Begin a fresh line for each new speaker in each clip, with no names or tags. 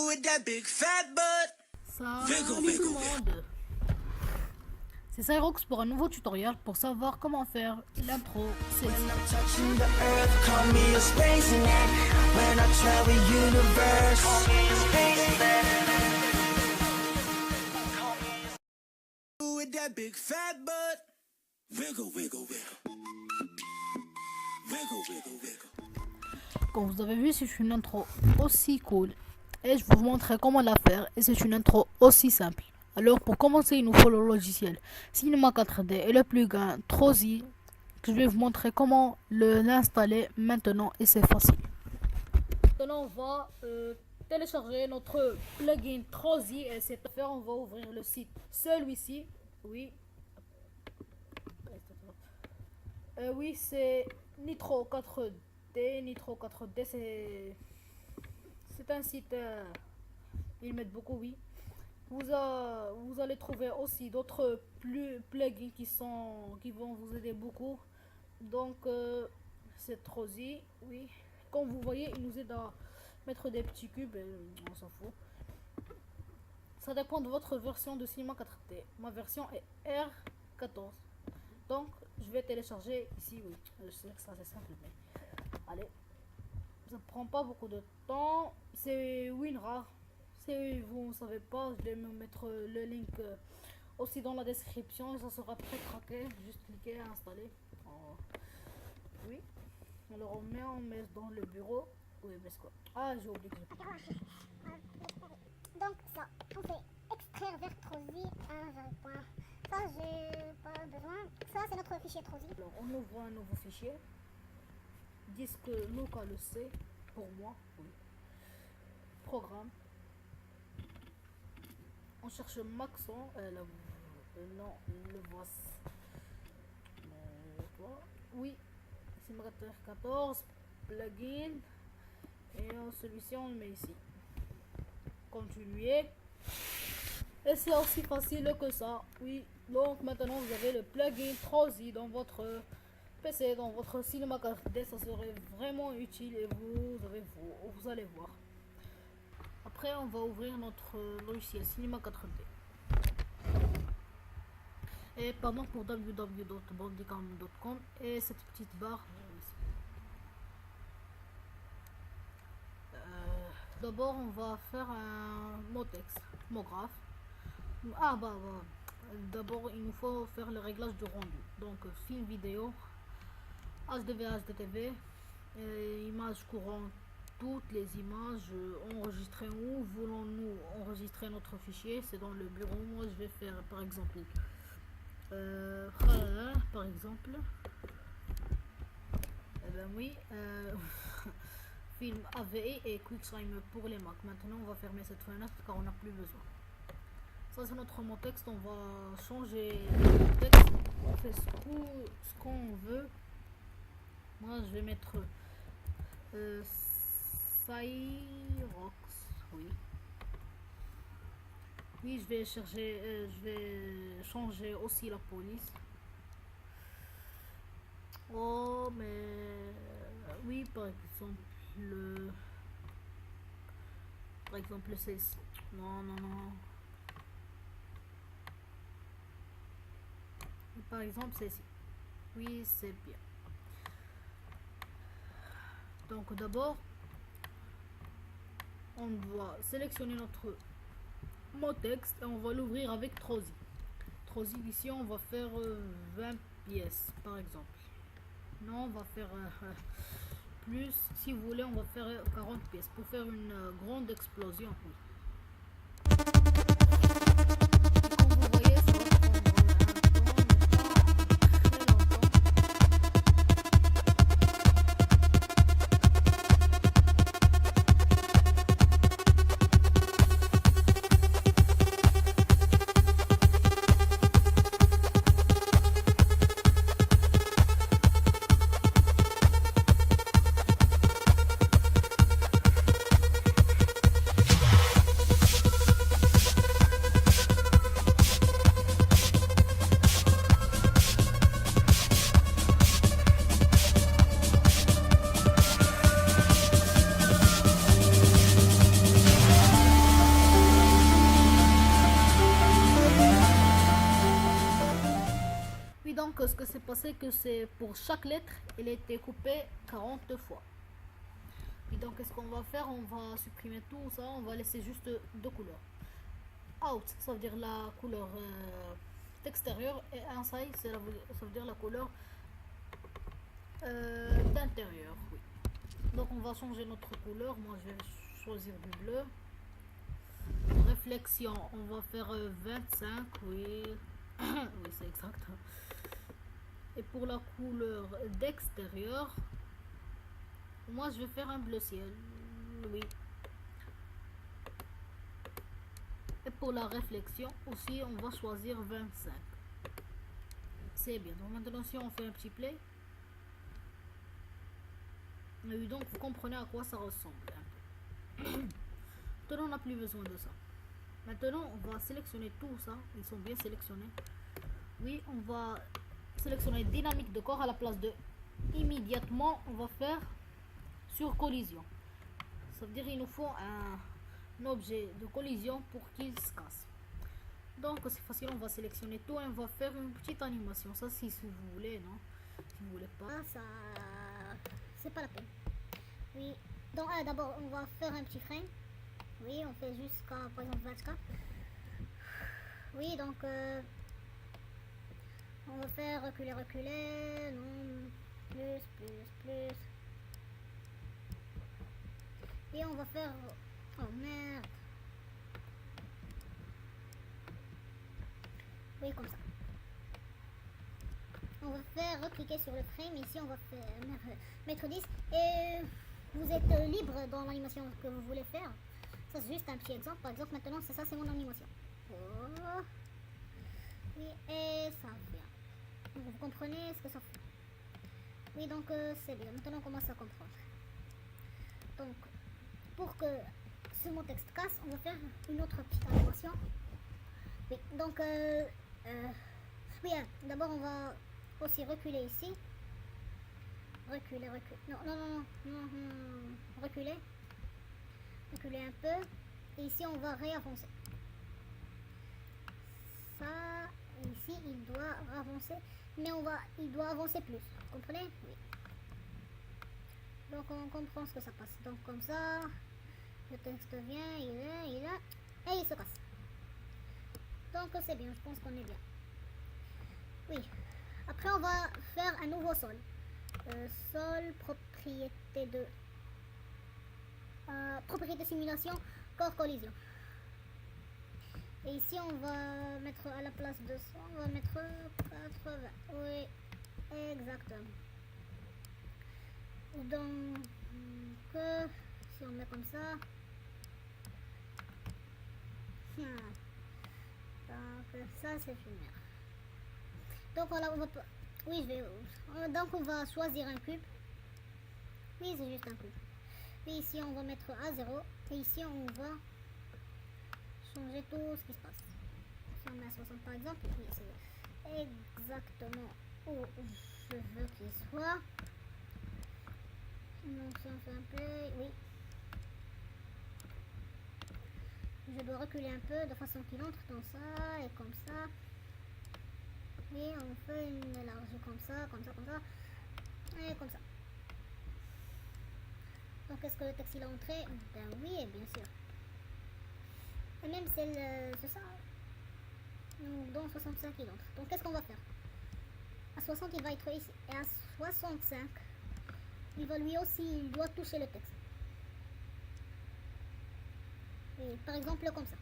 Salut tout le monde. C'est Cyrox pour un nouveau tutoriel pour savoir comment faire l'intro. Comme vous avez vu, c'est une intro aussi cool et je vais vous montrer comment la faire, et c'est une intro aussi simple. Alors pour commencer, il nous faut le logiciel Cinema 4D et le plugin Trozy, que je vais vous montrer comment l'installer maintenant, et c'est facile. Maintenant on va télécharger notre plugin Trozy, et c'est à faire. On va ouvrir le site, celui-ci, oui. Oui, c'est Nitro 4D. Nitro 4D, c'est un site, ils mettent beaucoup, oui. Vous allez trouver aussi d'autres plugins qui vont vous aider beaucoup. Donc c'est Trozy, oui. Comme vous voyez, il nous aide à mettre des petits cubes, on s'en fout. Ça dépend de votre version de Cinema 4D. Ma version est R14. Donc je vais télécharger ici, oui. Je sais que ça c'est simple, mais allez, ça prend pas beaucoup de temps. C'est WinRAR. Si vous ne savez pas, je vais me mettre le link aussi dans la description, et ça sera pré-craqué. Juste cliquer à installer. Oui. Alors on met dans le bureau. Oui, mais c'est quoi? Ah, j'ai oublié que
donc ça, on fait extraire vers Trozy un point. Ça, j'ai pas besoin. Ça, c'est notre fichier Trozy.
Alors on ouvre un nouveau fichier. Disque local C pour moi. Oui. Programme. On cherche Maxon. Non, le voici. Oui, simulateur 14, plugin. Et celui-ci, on le met ici. Continuer. Et c'est aussi facile que ça. Oui, donc maintenant vous avez le plugin Trozy dans votre PC, dans votre Cinema 4D. Ça serait vraiment utile, et vous allez voir. Après, on va ouvrir notre logiciel Cinema 4D. Et pardon pour www.bandicam.com et cette petite barre. D'abord, on va faire un mot texte, mot graphe. D'abord, il nous faut faire le réglage du rendu. Donc, film vidéo, HDV, HDTV, images courantes. Toutes les images enregistrées. Où voulons-nous enregistrer notre fichier? C'est dans le bureau. Moi je vais faire par exemple par exemple oui, film AVI et QuickTime pour les Mac. Maintenant on va fermer cette fenêtre car on n'a plus besoin. Ça c'est notre mot texte. On va changer le texte, on fait ce qu'on veut. Moi je vais mettre Cyrox, oui. Oui, je vais changer aussi la police. Oh, mais oui, par exemple celle-ci. Non. Par exemple celle-ci. Oui, c'est bien. Donc d'abord, on doit sélectionner notre mot texte et on va l'ouvrir avec Trozy. Trozy, ici on va faire 20 pièces par exemple. Non, on va faire plus. Si vous voulez, on va faire 40 pièces pour faire une grande explosion. Oui. ce que s'est passé, que c'est pour chaque lettre, elle était coupée 40 fois. Et donc, qu'est-ce qu'on va faire? On va supprimer tout ça, on va laisser juste deux couleurs. Out, ça veut dire la couleur d'extérieur, et inside, ça veut dire la couleur d'intérieur. Oui. Donc, on va changer notre couleur. Moi, je vais choisir du bleu. Réflexion, on va faire 25, oui. Oui, c'est exact. Et pour la couleur d'extérieur, moi je vais faire un bleu ciel. Oui. Et pour la réflexion aussi, on va choisir 25. C'est bien. Donc maintenant, si on fait un petit play. Oui, donc vous comprenez à quoi ça ressemble un peu. Maintenant, on n'a plus besoin de ça. Maintenant, on va sélectionner tout ça. Ils sont bien sélectionnés. Oui, on va sélectionner dynamique de corps à la place de immédiatement. On va faire sur collision. Ça veut dire qu'il nous faut un objet de collision pour qu'il se casse. Donc c'est facile, on va sélectionner tout et on va faire une petite animation. Ça, si vous voulez, non? Si vous voulez pas.
Ah, ça, c'est pas la peine. Oui. Donc d'abord, on va faire un petit frame. Oui, on fait jusqu'à par exemple 24. Oui, donc on va faire reculer, reculer, non, plus. Et on va faire, oh merde. Oui, comme ça. On va faire recliquer sur le frame. Ici, on va faire mettre 10. Et vous êtes libre dans l'animation que vous voulez faire. Ça, c'est juste un petit exemple. Par exemple, maintenant, c'est ça, c'est mon animation. Oh. Oui, et ça vient. Vous comprenez ce que ça fait? Oui, donc c'est bien. Maintenant, on commence à comprendre. Donc, pour que ce mon texte casse, on va faire une autre petite animation. Oui, donc, oui, d'abord, on va aussi reculer ici. Reculer. Non. Reculer. Reculer un peu. Et ici, on va réavancer. Ça, ici, il doit avancer. Mais il doit avancer plus. Vous comprenez? Oui. Donc, on comprend ce que ça passe. Donc, comme ça, le texte vient, il est, et il se casse. Donc, c'est bien. Je pense qu'on est bien. Oui. Après, on va faire un nouveau sol. Sol, propriété de... propriété simulation, corps collision. Et ici, on va mettre à la place de 100, on va mettre 80. Oui, exactement. Donc, si on met comme ça... Donc, ça, c'est une. Donc, voilà, on va... Oui, donc, on va choisir un cube. Oui, c'est juste un cube. Et ici, on va mettre à 0. Et ici, on va changer tout ce qui se passe. Si on met à 60 par exemple, oui, c'est exactement où je veux qu'il soit. Donc, si on fait un play, oui. Je dois reculer un peu de façon qu'il entre dans ça et comme ça. Et on fait une élargie comme ça. Et comme ça. Donc, est-ce que le texte il est entré? Ben oui, bien sûr. Et même c'est ça. Donc, dans 65, il entre. Donc, qu'est-ce qu'on va faire? À 60, il va être ici. Et à 65, il va lui aussi, il doit toucher le texte. Et par exemple, comme ça.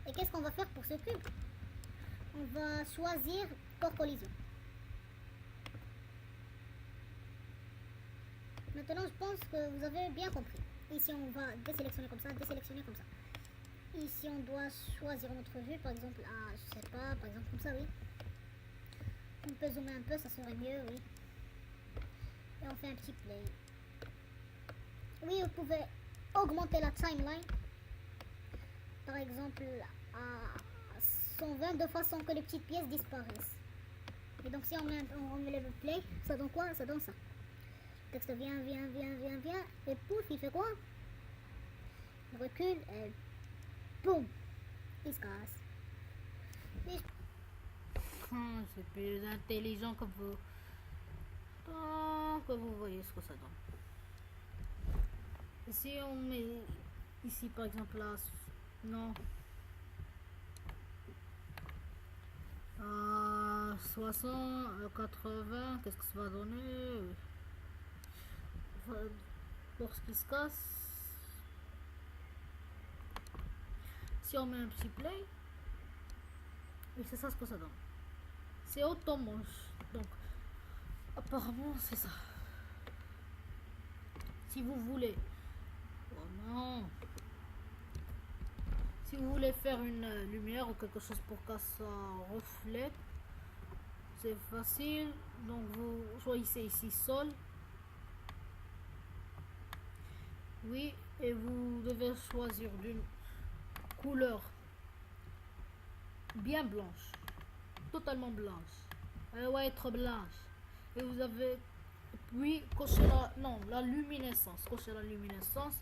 Et qu'est-ce qu'on va faire pour ce cube? On va choisir corps collision. Maintenant, je pense que vous avez bien compris. Ici, on va désélectionner comme ça, désélectionner comme ça. Ici, on doit choisir notre vue, par exemple, je sais pas, par exemple comme ça, oui. On peut zoomer un peu, ça serait mieux, oui. Et on fait un petit play. Oui, vous pouvez augmenter la timeline. Par exemple, à 120 de façon que les petites pièces disparaissent. Et donc, si on met le play, ça donne quoi? Ça donne ça. Le texte vient, et pouf, il fait quoi? Il recule, et boum, il se casse. Et
C'est plus intelligent que vous. Donc, vous voyez ce que ça donne. Et si on met ici, par exemple, là, non. 60, 80, qu'est-ce que ça va donner? Lorsqu'il se casse, si on met un petit play, et c'est ça ce que ça donne. C'est automoche. Donc, apparemment, c'est ça. Si vous voulez, oh non, si vous voulez faire une lumière ou quelque chose pour que ça reflète, c'est facile. Donc, vous choisissez ici sol. Oui, et vous devez choisir d'une couleur bien blanche, totalement blanche. Elle doit être blanche. Et vous avez puis cocher la luminescence. Cocher la luminescence.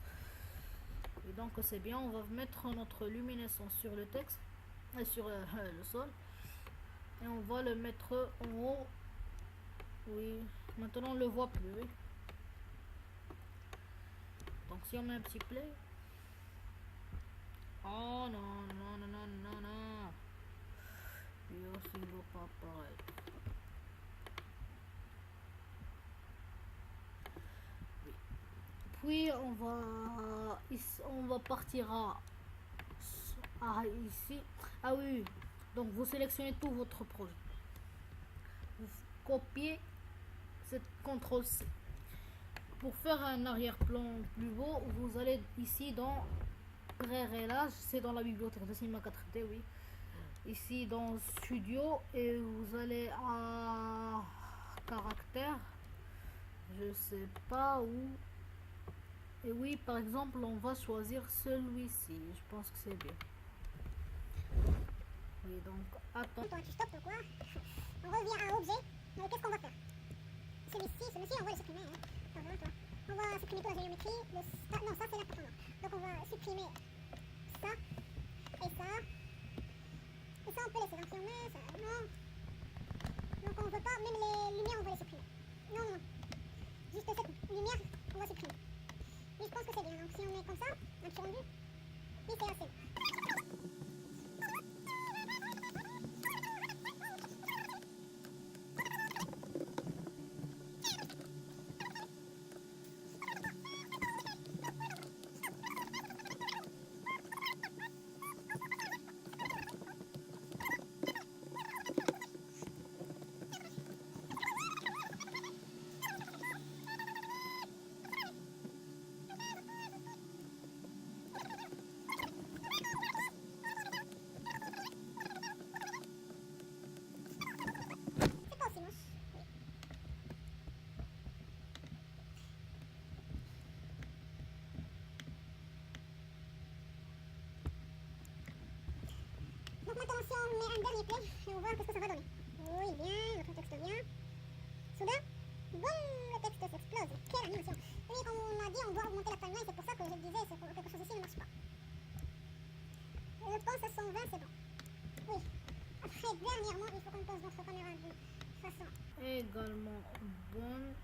Et donc c'est bien. On va mettre notre luminescence sur le texte et sur le sol. Et on va le mettre en haut. Oui. Maintenant on le voit plus. Oui. Donc si on met un petit play. Oh non, non, non, non, non, non. Et aussi il va pas apparaître. Oui. Puis on va partir à ici. Ah oui. Donc vous sélectionnez tout votre projet. Vous copiez cette CTRL C. Pour faire un arrière-plan plus beau, vous allez ici dans réglage, c'est dans la bibliothèque de Cinema 4D, oui. Ici dans Studio et vous allez à caractère, je sais pas où. Et oui, par exemple, on va choisir celui-ci. Je pense que c'est bien. Oui, donc attends.
Toi, tu stoppes quoi? On revient à objet. Qu'est-ce qu'on va faire? Celui-ci, on va le supprimer. Hein. Toi. On va supprimer toute la géométrie. Non, ça c'est la profondeur. Donc on va supprimer ça et ça. Et ça on peut laisser. Donc si on met ça, non. Donc on veut pas, même les lumières on va les supprimer. Non. Juste cette lumière, on va supprimer. Mais je pense que c'est bien. Donc si on met comme ça, un petit rendu, oui c'est assez. Donc maintenant si on met un dernier play et on voit qu'est-ce que ça va donner. Oui bien, notre texte vient. Soudain, boum, le texte s'explose. Quelle animation. Et comme on a dit, on doit augmenter la timeline, c'est pour ça que je disais, c'est pour quelque chose ici ne marche pas. Je pense à 120 c'est bon. Oui. Après dernièrement, il faut qu'on pose notre caméra de façon
également bonne.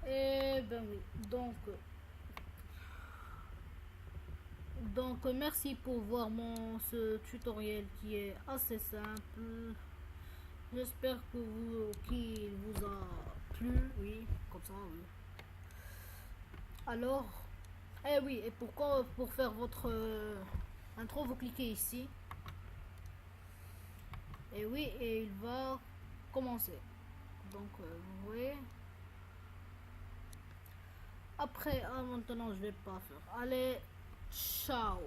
Et ben oui, donc merci pour voir ce tutoriel qui est assez simple. J'espère qu'il vous a plu, oui, comme ça, oui. Alors, oui, et pour faire votre intro, vous cliquez ici. Et oui, et il va commencer. Donc, vous voyez. Après, maintenant, je vais pas faire. Allez, ciao.